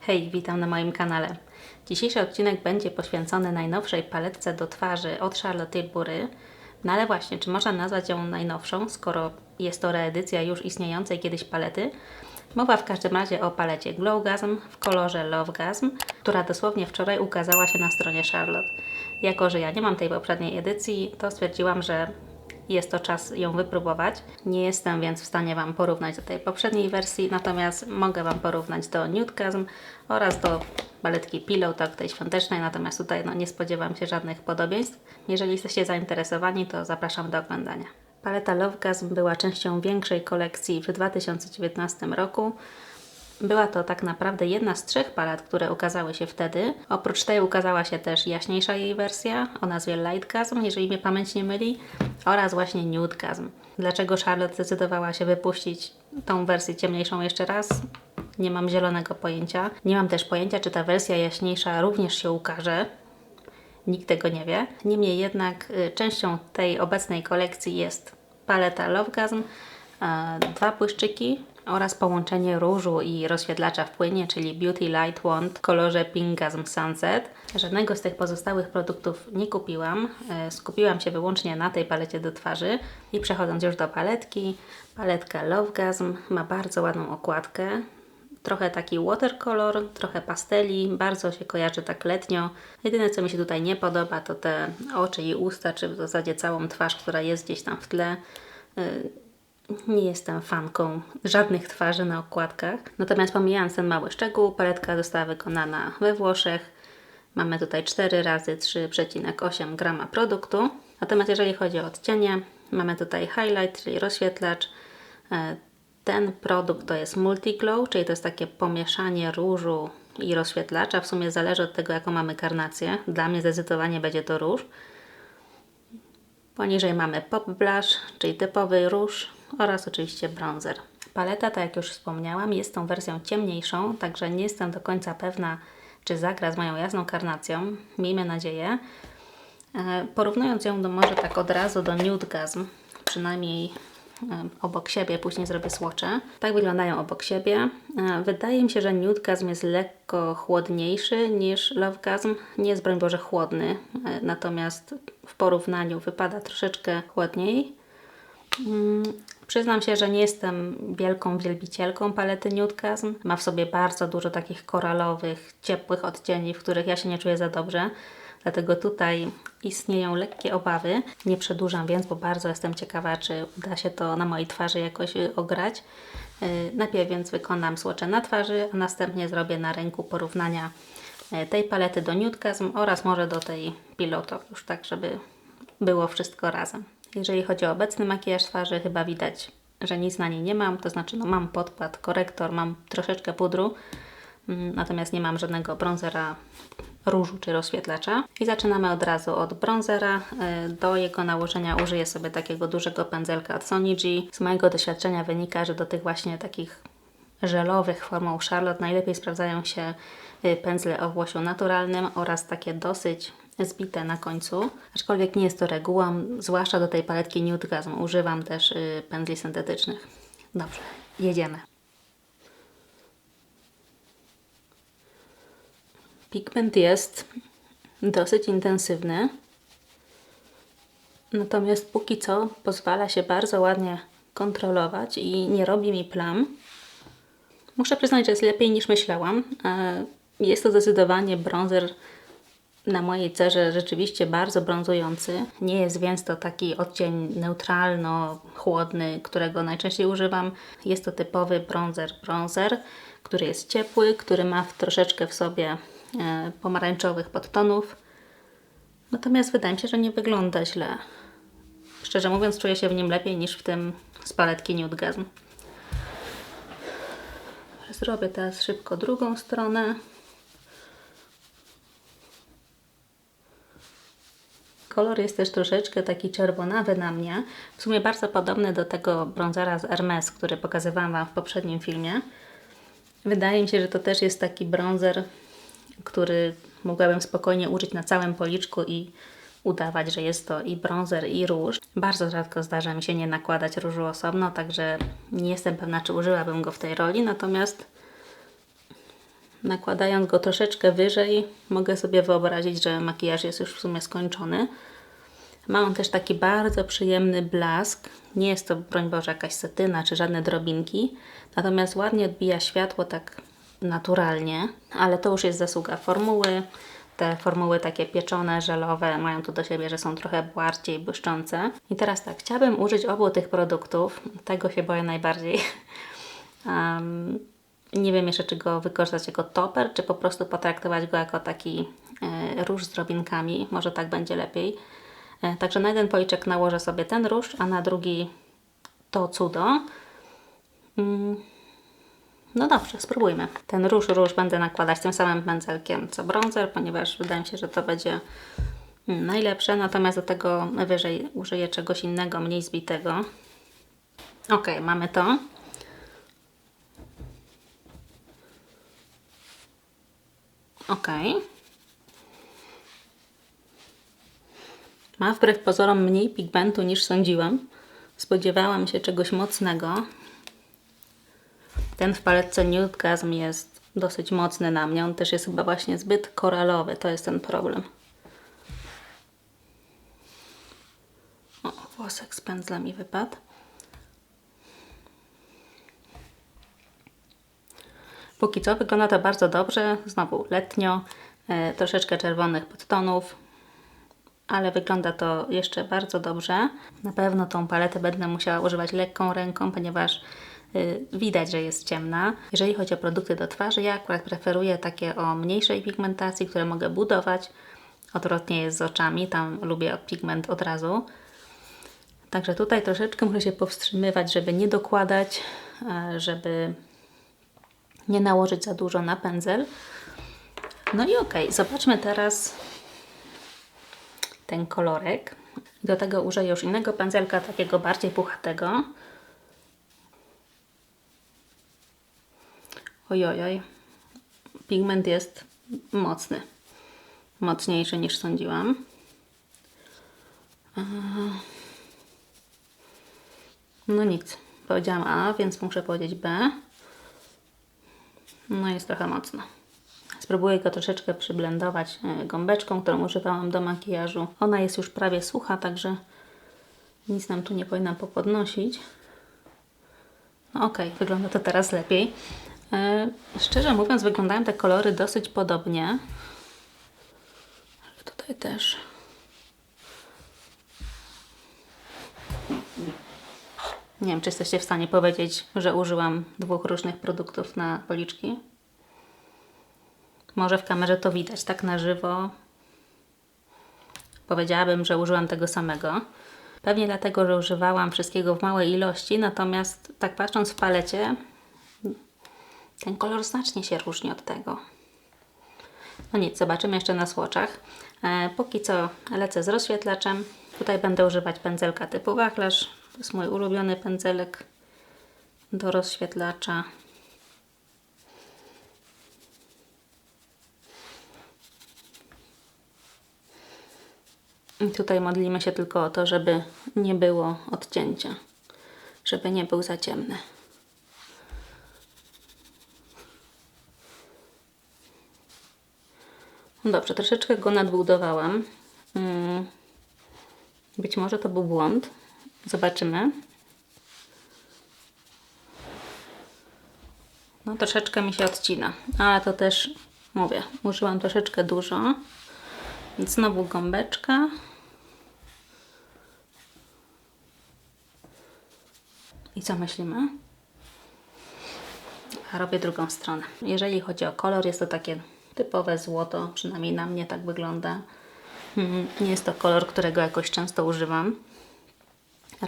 Hej, witam na moim kanale. Dzisiejszy odcinek będzie poświęcony najnowszej paletce do twarzy od Charlotte Tilbury. No ale właśnie, czy można nazwać ją najnowszą, skoro jest to reedycja już istniejącej kiedyś palety? Mowa w każdym razie o palecie Glowgasm w kolorze Lovegasm, która dosłownie wczoraj ukazała się na stronie Charlotte. Jako że ja nie mam tej poprzedniej edycji, to stwierdziłam, że jest to czas ją wypróbować. Nie jestem więc w stanie Wam porównać do tej poprzedniej wersji, natomiast mogę Wam porównać do Nudegasm oraz do paletki Pillow Talk, tej świątecznej, natomiast tutaj nie spodziewam się żadnych podobieństw. Jeżeli jesteście zainteresowani, to zapraszam do oglądania. Paleta Lovegasm była częścią większej kolekcji w 2019 roku. Była to tak naprawdę jedna z 3 palet, które ukazały się wtedy. Oprócz tej ukazała się też jaśniejsza jej wersja o nazwie Lightgasm, jeżeli mnie pamięć nie myli, oraz właśnie Nudegasm. Dlaczego Charlotte zdecydowała się wypuścić tą wersję ciemniejszą jeszcze raz? Nie mam zielonego pojęcia. Nie mam też pojęcia, czy ta wersja jaśniejsza również się ukaże. Nikt tego nie wie. Niemniej jednak częścią tej obecnej kolekcji jest paleta Lovegasm, 2 błyszczyki oraz połączenie różu i rozświetlacza w płynie, czyli Beauty Light Wand w kolorze Pinkgasm Sunset. Żadnego z tych pozostałych produktów nie kupiłam. Skupiłam się wyłącznie na tej palecie do twarzy. I przechodząc już do paletki, paletka Lovegasm ma bardzo ładną okładkę. Trochę taki watercolor, trochę pasteli, bardzo się kojarzy tak letnio. Jedyne co mi się tutaj nie podoba to te oczy i usta, czy w zasadzie całą twarz, która jest gdzieś tam w tle. Nie jestem fanką żadnych twarzy na okładkach. Natomiast pomijając ten mały szczegół, paletka została wykonana we Włoszech. Mamy tutaj 4 razy 3,8 grama produktu. Natomiast jeżeli chodzi o odcienie, mamy tutaj highlight, czyli rozświetlacz. Ten produkt to jest Multiglow, czyli to jest takie pomieszanie różu i rozświetlacza. W sumie zależy od tego, jaką mamy karnację. Dla mnie zdecydowanie będzie to róż. Poniżej mamy Pop Blush, czyli typowy róż oraz oczywiście bronzer. Paleta, tak jak już wspomniałam, jest tą wersją ciemniejszą, także nie jestem do końca pewna, czy zagra z moją jasną karnacją. Miejmy nadzieję. Porównując ją może tak od razu do Nudegasm, przynajmniej obok siebie, później zrobię swatche. Tak wyglądają obok siebie. Wydaje mi się, że Nudegasm jest lekko chłodniejszy niż Lovegasm. Nie jest, broń Boże, chłodny, natomiast w porównaniu wypada troszeczkę chłodniej. Przyznam się, że nie jestem wielką wielbicielką palety Nudegasm. Ma w sobie bardzo dużo takich koralowych, ciepłych odcieni, w których ja się nie czuję za dobrze. Dlatego tutaj istnieją lekkie obawy. Nie przedłużam więc, bo bardzo jestem ciekawa, czy uda się to na mojej twarzy jakoś ograć. Najpierw więc wykonam swatche na twarzy, a następnie zrobię na ręku porównania tej palety do Nudegasm oraz może do tej Pillow Talk, już tak, żeby było wszystko razem. Jeżeli chodzi o obecny makijaż twarzy, chyba widać, że nic na niej nie mam, to znaczy mam podkład, korektor, mam troszeczkę pudru, natomiast nie mam żadnego bronzera, różu czy rozświetlacza. I zaczynamy od razu od bronzera. Do jego nałożenia użyję sobie takiego dużego pędzelka od Sonny G. Z mojego doświadczenia wynika, że do tych właśnie takich żelowych formą Charlotte najlepiej sprawdzają się pędzle o włosiu naturalnym oraz takie dosyć zbite na końcu. Aczkolwiek nie jest to regułą, zwłaszcza do tej paletki Nudegasm używam też pędzli syntetycznych. Dobrze, jedziemy. Pigment jest dosyć intensywny, natomiast póki co pozwala się bardzo ładnie kontrolować i nie robi mi plam. Muszę przyznać, że jest lepiej niż myślałam. Jest to zdecydowanie bronzer na mojej cerze rzeczywiście bardzo brązujący. Nie jest więc to taki odcień neutralno-chłodny, którego najczęściej używam. Jest to typowy bronzer, który jest ciepły, który ma troszeczkę w sobie pomarańczowych podtonów. Natomiast wydaje mi się, że nie wygląda źle. Szczerze mówiąc, czuję się w nim lepiej niż w tym z paletki Nudegasm. Zrobię teraz szybko drugą stronę. Kolor jest też troszeczkę taki czerwonawy na mnie. W sumie bardzo podobny do tego bronzera z Hermes, który pokazywałam Wam w poprzednim filmie. Wydaje mi się, że to też jest taki bronzer, który mogłabym spokojnie użyć na całym policzku i udawać, że jest to i bronzer, i róż. Bardzo rzadko zdarza mi się nie nakładać różu osobno, także nie jestem pewna, czy użyłabym go w tej roli, natomiast Nakładając go troszeczkę wyżej, mogę sobie wyobrazić, że makijaż jest już w sumie skończony. Ma on też taki bardzo przyjemny blask. Nie jest to, broń Boże, jakaś satyna czy żadne drobinki. Natomiast ładnie odbija światło tak naturalnie. Ale to już jest zasługa formuły. Te formuły takie pieczone, żelowe mają to do siebie, że są trochę bardziej błyszczące. I teraz tak, chciałabym użyć obu tych produktów. Tego się boję najbardziej. Nie wiem jeszcze, czy go wykorzystać jako topper, czy po prostu potraktować go jako taki róż z drobinkami. Może tak będzie lepiej. Także na jeden policzek nałożę sobie ten róż, a na drugi to cudo. No dobrze, spróbujmy. Ten róż będę nakładać tym samym pędzelkiem co bronzer, ponieważ wydaje mi się, że to będzie najlepsze. Natomiast do tego wyżej użyję czegoś innego, mniej zbitego. Ok, mamy to. Ok. Ma wbrew pozorom mniej pigmentu niż sądziłam. Spodziewałam się czegoś mocnego. Ten w paletce Nude Gasm jest dosyć mocny na mnie. On też jest chyba właśnie zbyt koralowy. To jest ten problem. O, włosek z pędzla mi wypadł. Póki co wygląda to bardzo dobrze. Znowu letnio. Troszeczkę czerwonych podtonów. Ale wygląda to jeszcze bardzo dobrze. Na pewno tą paletę będę musiała używać lekką ręką, ponieważ widać, że jest ciemna. Jeżeli chodzi o produkty do twarzy, ja akurat preferuję takie o mniejszej pigmentacji, które mogę budować. Odwrotnie jest z oczami, tam lubię pigment od razu. Także tutaj troszeczkę muszę się powstrzymywać, żeby nie dokładać, żeby nie nałożyć za dużo na pędzel. No i okej, zobaczmy teraz ten kolorek. Do tego użyję już innego pędzelka, takiego bardziej puchatego. Ojojoj, pigment jest mocny. Mocniejszy niż sądziłam. No nic, powiedziałam A, więc muszę powiedzieć B. No jest trochę mocno. Spróbuję go troszeczkę przyblendować gąbeczką, którą używałam do makijażu. Ona jest już prawie sucha, także nic nam tu nie powinna popodnosić. No okej, wygląda to teraz lepiej. Szczerze mówiąc, wyglądają te kolory dosyć podobnie. Tutaj też. Nie wiem, czy jesteście w stanie powiedzieć, że użyłam dwóch różnych produktów na policzki. Może w kamerze to widać, tak na żywo powiedziałabym, że użyłam tego samego. Pewnie dlatego, że używałam wszystkiego w małej ilości, natomiast tak patrząc w palecie, ten kolor znacznie się różni od tego. No nic, zobaczymy jeszcze na swatchach. Póki co lecę z rozświetlaczem. Tutaj będę używać pędzelka typu wachlarz. To jest mój ulubiony pędzelek do rozświetlacza. I tutaj modlimy się tylko o to, żeby nie było odcięcia, żeby nie był za ciemny. No dobrze, troszeczkę go nadbudowałam. Być może to był błąd. Zobaczymy. No troszeczkę mi się odcina, ale to też, mówię, użyłam troszeczkę dużo. Więc znowu gąbeczka. I co myślimy? A robię drugą stronę. Jeżeli chodzi o kolor, jest to takie typowe złoto, przynajmniej na mnie tak wygląda. Nie jest to kolor, którego jakoś często używam.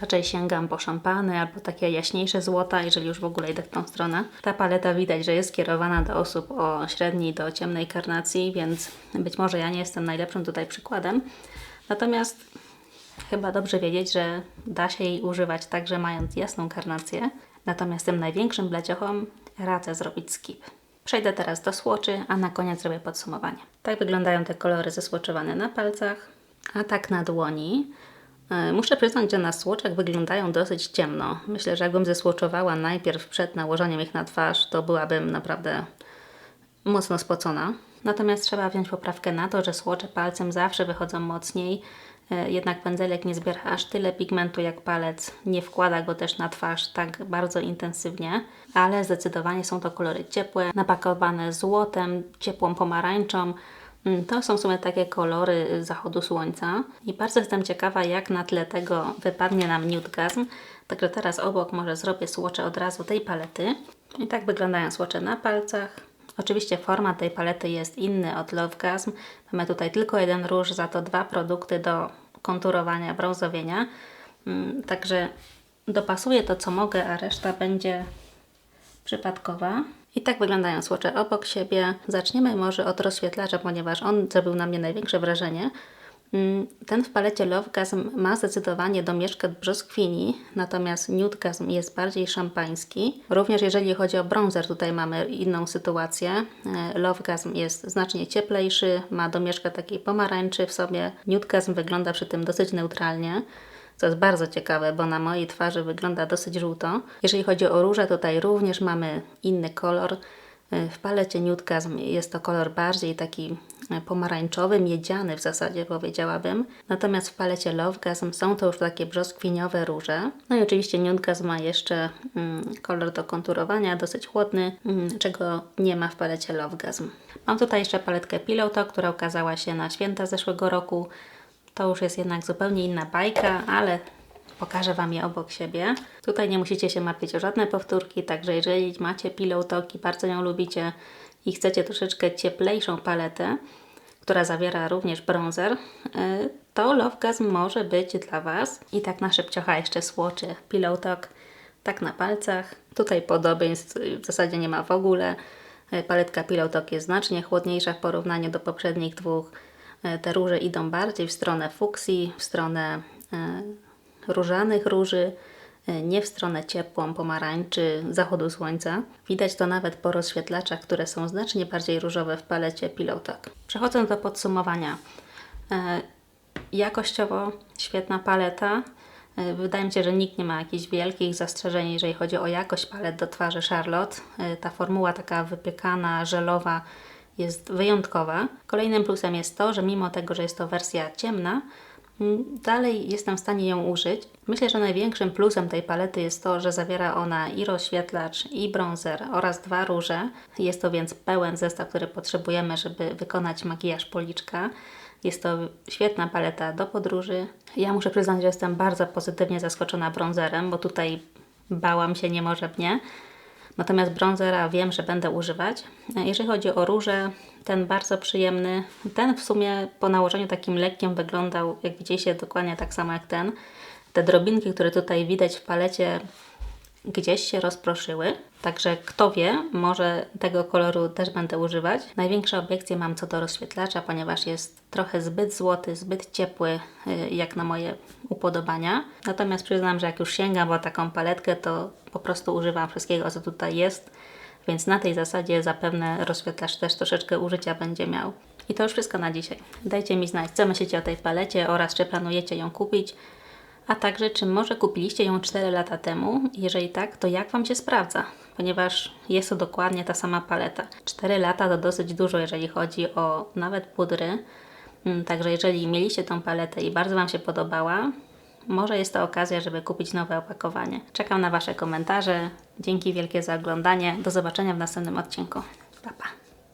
Raczej sięgam po szampany albo takie jaśniejsze złota, jeżeli już w ogóle idę w tą stronę. Ta paleta widać, że jest skierowana do osób o średniej do ciemnej karnacji, więc być może ja nie jestem najlepszym tutaj przykładem. Natomiast chyba dobrze wiedzieć, że da się jej używać także mając jasną karnację. Natomiast tym największym bleciochom radzę zrobić skip. Przejdę teraz do swatchy, a na koniec zrobię podsumowanie. Tak wyglądają te kolory zeswatchowane na palcach, a tak na dłoni. Muszę przyznać, że na swatchach wyglądają dosyć ciemno. Myślę, że jakbym zeswatchowała najpierw przed nałożeniem ich na twarz, to byłabym naprawdę mocno spocona. Natomiast trzeba wziąć poprawkę na to, że słocze palcem zawsze wychodzą mocniej. Jednak pędzelek nie zbiera aż tyle pigmentu jak palec, nie wkłada go też na twarz tak bardzo intensywnie, ale zdecydowanie są to kolory ciepłe, napakowane złotem, ciepłą pomarańczą. To są w sumie takie kolory zachodu słońca i bardzo jestem ciekawa, jak na tle tego wypadnie nam Nude Gasm. Także teraz obok może zrobię słocze od razu tej palety. I tak wyglądają słocze na palcach. Oczywiście format tej palety jest inny od Love Gasm. Mamy tutaj tylko jeden róż, za to 2 produkty do konturowania, brązowienia. Także dopasuję to, co mogę, a reszta będzie przypadkowa. I tak wyglądają słocze obok siebie. Zaczniemy może od rozświetlacza, ponieważ on zrobił na mnie największe wrażenie. Ten w palecie Love Gasm ma zdecydowanie domieszkę brzoskwini, natomiast Nude Gasm jest bardziej szampański. Również jeżeli chodzi o bronzer, tutaj mamy inną sytuację. Love Gasm jest znacznie cieplejszy, ma domieszkę takiej pomarańczy w sobie. Nude Gasm wygląda przy tym dosyć neutralnie, co jest bardzo ciekawe, bo na mojej twarzy wygląda dosyć żółto. Jeżeli chodzi o róże, tutaj również mamy inny kolor. W palecie Nude Gasm jest to kolor bardziej taki pomarańczowy, miedziany w zasadzie powiedziałabym. Natomiast w palecie Love Gasm są to już takie brzoskwiniowe róże. No i oczywiście Nude Gasm ma jeszcze kolor do konturowania, dosyć chłodny, czego nie ma w palecie Love Gasm. Mam tutaj jeszcze paletkę Pillow Talk, która ukazała się na święta zeszłego roku. To już jest jednak zupełnie inna bajka, ale pokażę Wam je obok siebie. Tutaj nie musicie się martwić o żadne powtórki, także jeżeli macie Pillow Talk i bardzo ją lubicie i chcecie troszeczkę cieplejszą paletę, która zawiera również bronzer, to Love Gasm może być dla Was. I tak na szybciocha jeszcze swatche Pillow Talk, tak na palcach. Tutaj podobieństw w zasadzie nie ma w ogóle. Paletka Pillow Talk jest znacznie chłodniejsza w porównaniu do poprzednich dwóch. Te róże idą bardziej w stronę fuksji, w stronę różanych róży, nie w stronę ciepłą, pomarańczy, zachodu słońca. Widać to nawet po rozświetlaczach, które są znacznie bardziej różowe w palecie Pillow Talk. Przechodząc do podsumowania. Jakościowo świetna paleta. Wydaje mi się, że nikt nie ma jakichś wielkich zastrzeżeń, jeżeli chodzi o jakość palet do twarzy Charlotte. Ta formuła taka wypiekana, żelowa jest wyjątkowa. Kolejnym plusem jest to, że mimo tego, że jest to wersja ciemna, dalej jestem w stanie ją użyć. Myślę, że największym plusem tej palety jest to, że zawiera ona i rozświetlacz, i bronzer oraz 2 róże. Jest to więc pełen zestaw, który potrzebujemy, żeby wykonać makijaż policzka. Jest to świetna paleta do podróży. Ja muszę przyznać, że jestem bardzo pozytywnie zaskoczona bronzerem, bo tutaj bałam się nie może mnie. Natomiast bronzera wiem, że będę używać. Jeżeli chodzi o róże, ten bardzo przyjemny. Ten w sumie po nałożeniu takim lekkim wyglądał, jak widzicie, dokładnie tak samo jak ten. Te drobinki, które tutaj widać w palecie, gdzieś się rozproszyły. Także kto wie, może tego koloru też będę używać. Największe obiekcje mam co do rozświetlacza, ponieważ jest trochę zbyt złoty, zbyt ciepły, jak na moje upodobania. Natomiast przyznam, że jak już sięgam po taką paletkę, to po prostu używam wszystkiego, co tutaj jest. Więc na tej zasadzie zapewne rozświetlacz też troszeczkę użycia będzie miał. I to już wszystko na dzisiaj. Dajcie mi znać, co myślicie o tej palecie oraz czy planujecie ją kupić. A także, czy może kupiliście ją 4 lata temu? Jeżeli tak, to jak Wam się sprawdza? Ponieważ jest to dokładnie ta sama paleta. 4 lata to dosyć dużo, jeżeli chodzi o nawet pudry. Także jeżeli mieliście tą paletę i bardzo Wam się podobała, może jest to okazja, żeby kupić nowe opakowanie. Czekam na Wasze komentarze. Dzięki wielkie za oglądanie. Do zobaczenia w następnym odcinku. Pa, pa.